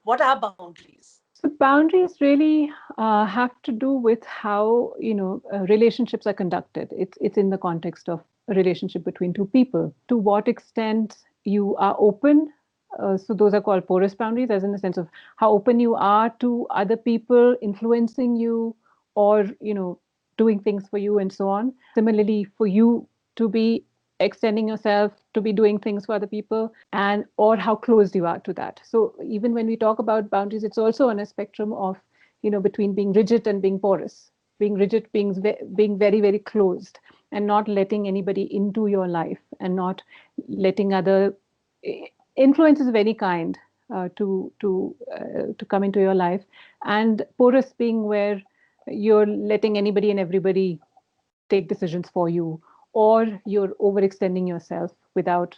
What are boundaries? So boundaries really have to do with how relationships are conducted. It's in the context of a relationship between two people. To what extent you are open. So those are called porous boundaries, as in the sense of how open you are to other people influencing you, or doing things for you and so on. Similarly, for you to be extending yourself, to be doing things for other people, and or how close you are to that. So even when we talk about boundaries, it's also on a spectrum of between being rigid and being porous. Being rigid, being very, very closed, and not letting anybody into your life, and not letting other influences of any kind to come into your life. And porous being where you're letting anybody and everybody take decisions for you, or you're overextending yourself without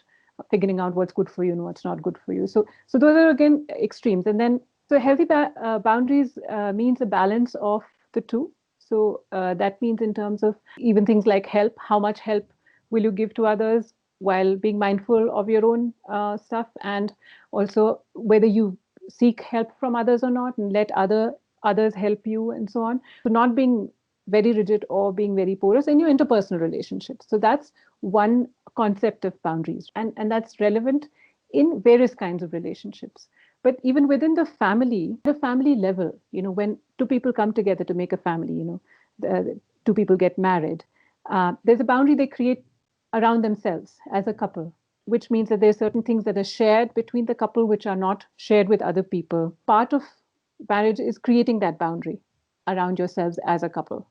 figuring out what's good for you and what's not good for you. So those are again extremes. And then so healthy boundaries means a balance of the two. So that means in terms of even things like help, how much help will you give to others while being mindful of your own stuff, and also whether you seek help from others or not, and let others help you and so on. So not being very rigid or being very porous in your interpersonal relationships. So that's one concept of boundaries, and that's relevant in various kinds of relationships. But even within the family level, when two people come together to make a family, two people get married, there's a boundary they create around themselves as a couple, which means that there's certain things that are shared between the couple which are not shared with other people. Part of marriage is creating that boundary around yourselves as a couple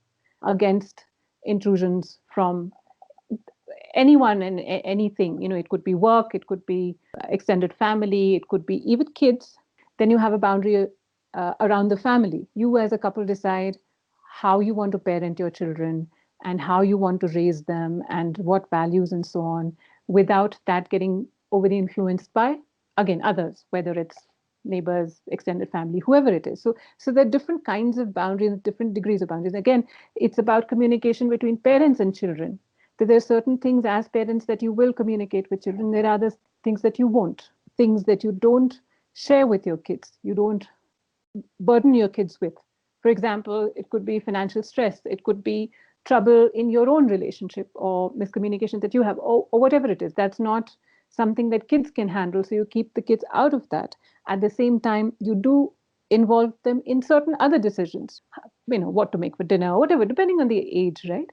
against intrusions from anyone and anything. It could be work, it could be extended family, it could be even kids. Then you have a boundary around the family. You as a couple decide how you want to parent your children and how you want to raise them and what values and so on, without that getting overly influenced by, again, others, whether it's neighbors, extended family, whoever it is. So there are different kinds of boundaries, different degrees of boundaries. Again, it's about communication between parents and children. So there are certain things as parents that you will communicate with children. There are other things that you won't, things that you don't share with your kids. You don't burden your kids with. For example, it could be financial stress. It could be trouble in your own relationship or miscommunication that you have, or whatever it is. That's not something that kids can handle. So you keep the kids out of that. At the same time, you do involve them in certain other decisions, what to make for dinner or whatever, depending on the age, right?